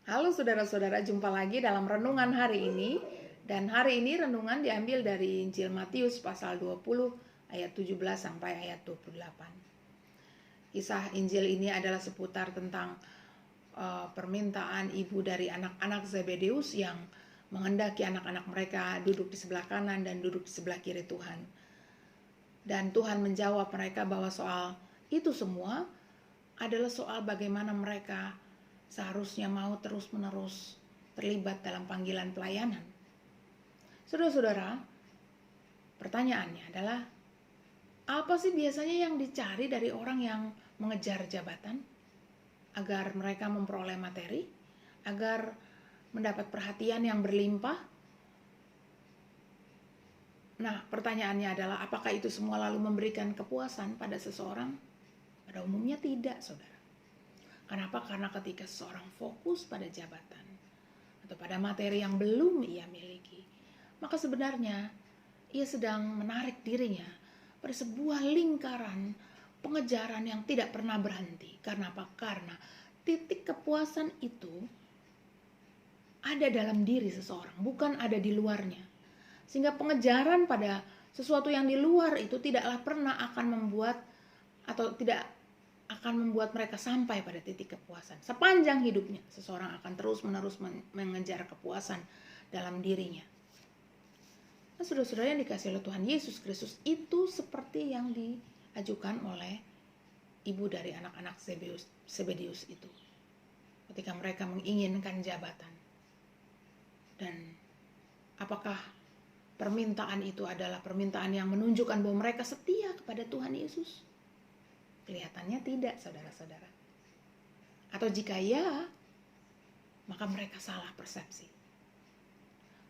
Halo saudara-saudara, jumpa lagi dalam renungan hari ini. Dan hari ini renungan diambil dari Injil Matius pasal 20 ayat 17 sampai ayat 28. Kisah Injil ini adalah seputar tentang permintaan ibu dari anak-anak Zebedeus yang menghendaki anak-anak mereka duduk di sebelah kanan dan duduk di sebelah kiri Tuhan. Dan Tuhan menjawab mereka bahwa soal itu semua adalah soal bagaimana mereka seharusnya mau terus-menerus terlibat dalam panggilan pelayanan. Saudara-saudara, pertanyaannya adalah, apa sih biasanya yang dicari dari orang yang mengejar jabatan? Agar mereka memperoleh materi? Agar mendapat perhatian yang berlimpah? Nah, pertanyaannya adalah, apakah itu semua lalu memberikan kepuasan pada seseorang? Pada umumnya tidak, saudara. Kenapa? Karena ketika seseorang fokus pada jabatan atau pada materi yang belum ia miliki, maka sebenarnya ia sedang menarik dirinya pada sebuah lingkaran pengejaran yang tidak pernah berhenti. Karena apa? Karena titik kepuasan itu ada dalam diri seseorang, bukan ada di luarnya. Sehingga pengejaran pada sesuatu yang di luar itu tidaklah pernah akan membuat atau tidak akan membuat mereka sampai pada titik kepuasan. Sepanjang hidupnya, seseorang akan terus-menerus mengejar kepuasan dalam dirinya. Nah, saudara-saudara yang dikasihi oleh Tuhan Yesus Kristus, itu seperti yang diajukan oleh ibu dari anak-anak Zebedeus itu. Ketika mereka menginginkan jabatan. Dan apakah permintaan itu adalah permintaan yang menunjukkan bahwa mereka setia kepada Tuhan Yesus? Kelihatannya tidak, saudara-saudara. Atau jika ya, maka mereka salah persepsi.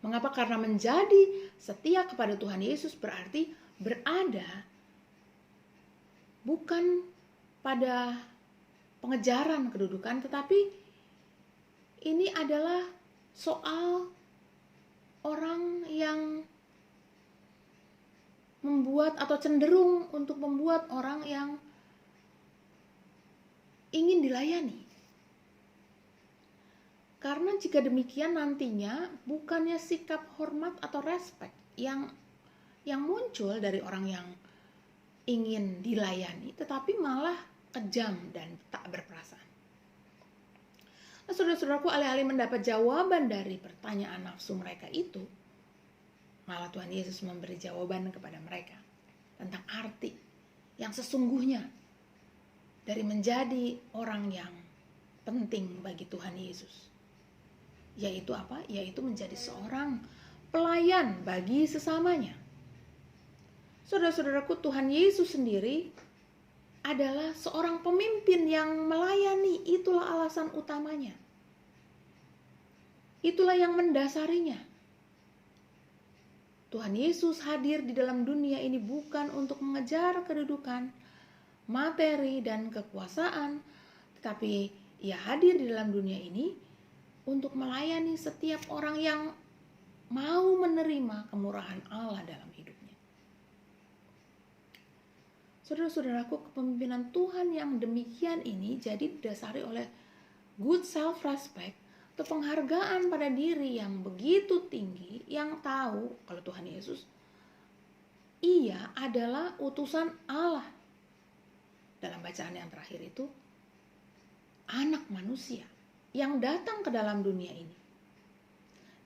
Mengapa? Karena menjadi setia kepada Tuhan Yesus berarti berada bukan pada pengejaran kedudukan, tetapi ini adalah soal orang yang membuat atau cenderung untuk membuat orang yang ingin dilayani. Karena jika demikian nantinya bukannya sikap hormat atau respect yang muncul dari orang yang ingin dilayani, tetapi malah kejam dan tak berperasaan. Nah, saudara-saudaraku, alih-alih mendapat jawaban dari pertanyaan nafsu mereka itu, malah Tuhan Yesus memberi jawaban kepada mereka tentang arti yang sesungguhnya dari menjadi orang yang penting bagi Tuhan Yesus. Yaitu apa? Yaitu menjadi seorang pelayan bagi sesamanya. Saudara-saudaraku, Tuhan Yesus sendiri adalah seorang pemimpin yang melayani. Itulah alasan utamanya. Itulah yang mendasarinya. Tuhan Yesus hadir di dalam dunia ini bukan untuk mengejar kedudukan, materi dan kekuasaan, tetapi ia hadir di dalam dunia ini untuk melayani setiap orang yang mau menerima kemurahan Allah dalam hidupnya. Saudara-saudaraku, kepemimpinan Tuhan yang demikian ini jadi didasari oleh good self-respect atau penghargaan pada diri yang begitu tinggi, yang tahu kalau Tuhan Yesus ia adalah utusan Allah. Dalam bacaan yang terakhir itu, anak manusia yang datang ke dalam dunia ini.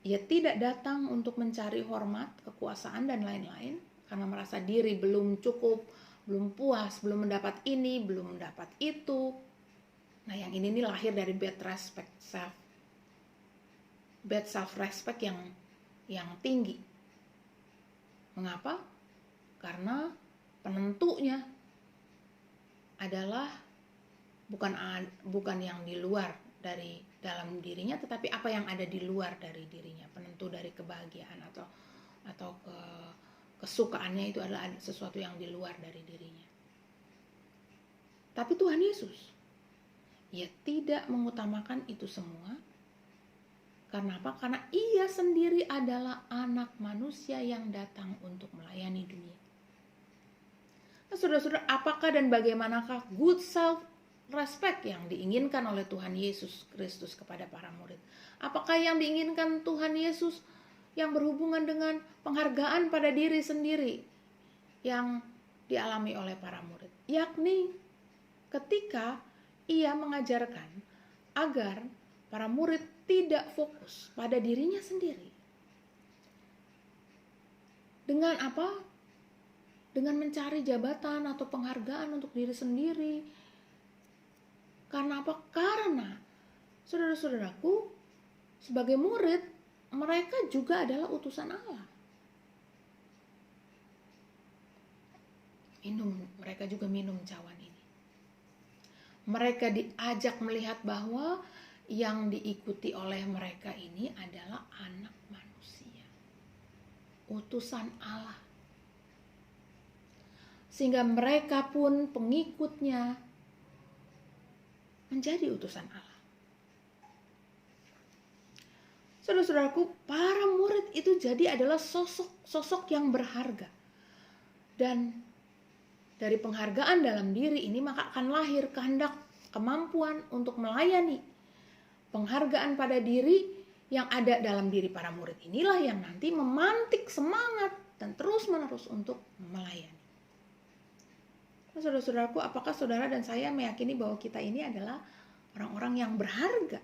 Ia tidak datang untuk mencari hormat, kekuasaan, dan lain-lain, karena merasa diri belum cukup, belum puas, belum mendapat ini, belum mendapat itu. Nah, yang ini lahir dari bad self-respect yang tinggi. Mengapa? Karena penentunya adalah bukan yang di luar dari dalam dirinya, tetapi apa yang ada di luar dari dirinya. Penentu dari kebahagiaan atau kesukaannya itu adalah sesuatu yang di luar dari dirinya. Tapi Tuhan Yesus, ia tidak mengutamakan itu semua. Karena apa? Karena ia sendiri adalah anak manusia yang datang untuk melayani dunia. Nah, saudara-saudara, apakah dan bagaimanakah good self respect yang diinginkan oleh Tuhan Yesus Kristus kepada para murid? Apakah yang diinginkan Tuhan Yesus yang berhubungan dengan penghargaan pada diri sendiri yang dialami oleh para murid? Yakni ketika ia mengajarkan agar para murid tidak fokus pada dirinya sendiri. Dengan apa? Dengan mencari jabatan atau penghargaan untuk diri sendiri. Karena apa? Karena saudara-saudaraku, sebagai murid, mereka juga adalah utusan Allah. Mereka juga minum cawan ini. Mereka diajak melihat bahwa yang diikuti oleh mereka ini adalah anak manusia, utusan Allah. Sehingga mereka pun pengikutnya menjadi utusan Allah. Saudara-saudaraku, para murid itu jadi adalah sosok yang berharga. Dan dari penghargaan dalam diri ini maka akan lahir kehendak, kemampuan untuk melayani. Penghargaan pada diri yang ada dalam diri para murid inilah yang nanti memantik semangat dan terus-menerus untuk melayani. Saudara-saudaraku, apakah saudara dan saya meyakini bahwa kita ini adalah orang-orang yang berharga?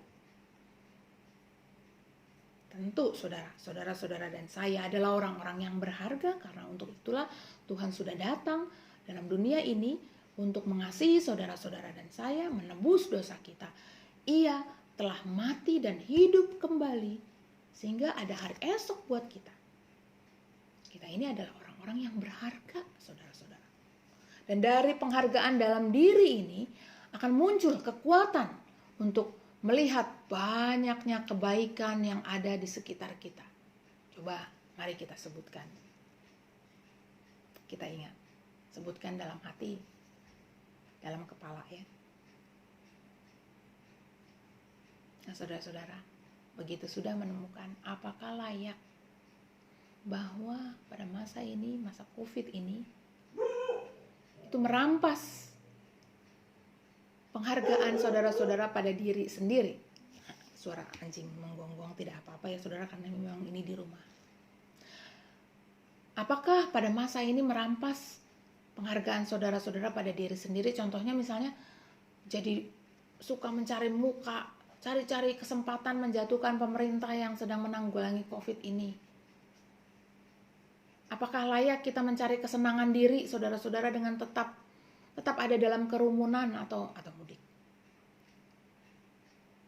Tentu saudara-saudara dan saya adalah orang-orang yang berharga, karena untuk itulah Tuhan sudah datang dalam dunia ini untuk mengasihi saudara-saudara dan saya, menebus dosa kita. Ia telah mati dan hidup kembali sehingga ada hari esok buat kita. Kita ini adalah orang-orang yang berharga, saudara-saudara. Dan dari penghargaan dalam diri ini akan muncul kekuatan untuk melihat banyaknya kebaikan yang ada di sekitar kita. Coba mari kita sebutkan. Kita ingat, sebutkan dalam hati, dalam kepala ya. Nah saudara-saudara, begitu sudah menemukan apakah layak bahwa pada masa ini, masa COVID ini, itu merampas penghargaan saudara-saudara pada diri sendiri. Suara anjing menggonggong tidak apa-apa ya saudara, karena memang ini di rumah. Apakah pada masa ini merampas penghargaan saudara-saudara pada diri sendiri? Contohnya misalnya jadi suka mencari muka, cari-cari kesempatan menjatuhkan pemerintah yang sedang menanggulangi COVID ini. Apakah layak kita mencari kesenangan diri saudara-saudara dengan tetap ada dalam kerumunan atau mudik?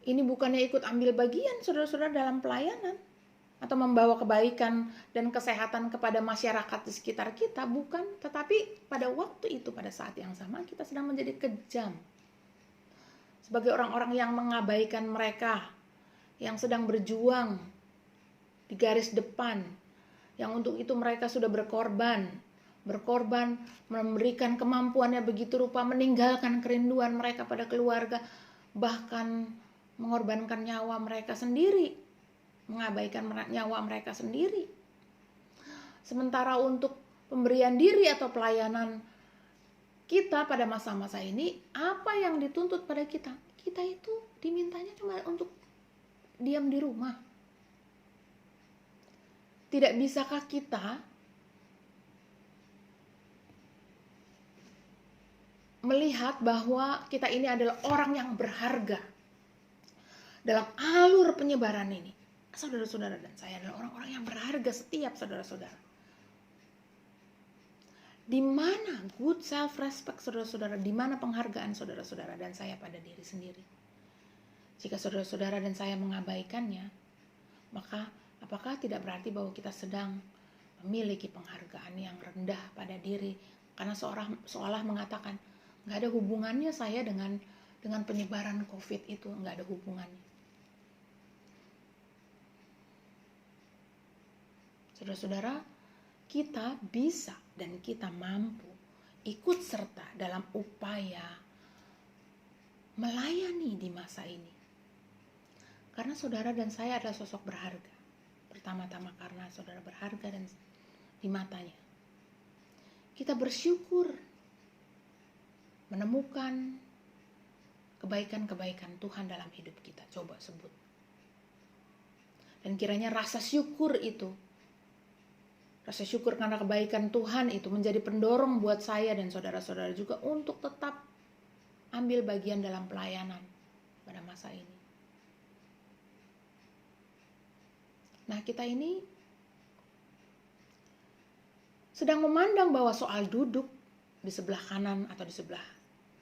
Ini bukannya ikut ambil bagian saudara-saudara dalam pelayanan atau membawa kebaikan dan kesehatan kepada masyarakat di sekitar kita, bukan. Tetapi pada waktu itu, pada saat yang sama kita sedang menjadi kejam sebagai orang-orang yang mengabaikan mereka yang sedang berjuang di garis depan, yang untuk itu mereka sudah berkorban, memberikan kemampuannya begitu rupa, meninggalkan kerinduan mereka pada keluarga, bahkan mengorbankan nyawa mereka sendiri, mengabaikan nyawa mereka sendiri. Sementara untuk pemberian diri atau pelayanan kita pada masa-masa ini, apa yang dituntut pada kita? Kita itu dimintanya cuma untuk diam di rumah. Tidak bisakah kita melihat bahwa kita ini adalah orang yang berharga dalam alur penyebaran ini? Saudara-saudara dan saya adalah orang-orang yang berharga, setiap saudara-saudara. Di mana good self-respect saudara-saudara? Di mana penghargaan saudara-saudara dan saya pada diri sendiri? Jika saudara-saudara dan saya mengabaikannya, maka apakah tidak berarti bahwa kita sedang memiliki penghargaan yang rendah pada diri? Karena seolah mengatakan, nggak ada hubungannya saya dengan penyebaran COVID itu, nggak ada hubungannya. Saudara-saudara, kita bisa dan kita mampu ikut serta dalam upaya melayani di masa ini. Karena saudara dan saya adalah sosok berharga. Pertama-tama karena saudara berharga dan di matanya. Kita bersyukur menemukan kebaikan-kebaikan Tuhan dalam hidup kita? Coba sebut. Dan kiranya rasa syukur itu, rasa syukur karena kebaikan Tuhan itu menjadi pendorong buat saya dan saudara-saudara juga untuk tetap ambil bagian dalam pelayanan pada masa ini. Nah, kita ini sedang memandang bahwa soal duduk di sebelah kanan atau di sebelah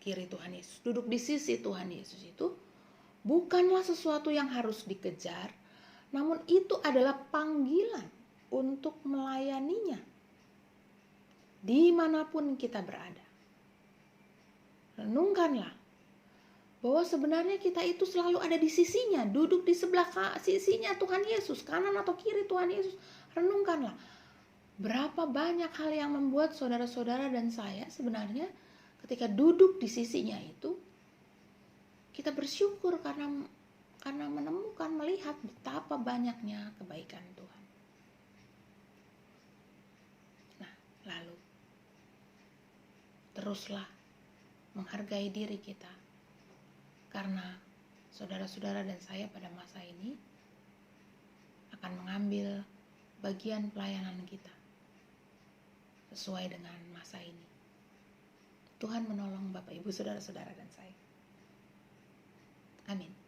kiri Tuhan Yesus, duduk di sisi Tuhan Yesus itu bukanlah sesuatu yang harus dikejar, namun itu adalah panggilan untuk melayaninya dimanapun kita berada. Renungkanlah bahwa sebenarnya kita itu selalu ada di sisinya, duduk di sebelah sisinya Tuhan Yesus, kanan atau kiri Tuhan Yesus. Renungkanlah, berapa banyak hal yang membuat saudara-saudara dan saya sebenarnya ketika duduk di sisinya itu, kita bersyukur karena menemukan, melihat betapa banyaknya kebaikan Tuhan. Nah, lalu teruslah menghargai diri kita, karena saudara-saudara dan saya pada masa ini akan mengambil bagian pelayanan kita sesuai dengan masa ini. Tuhan menolong Bapak Ibu, saudara-saudara dan saya. Amin.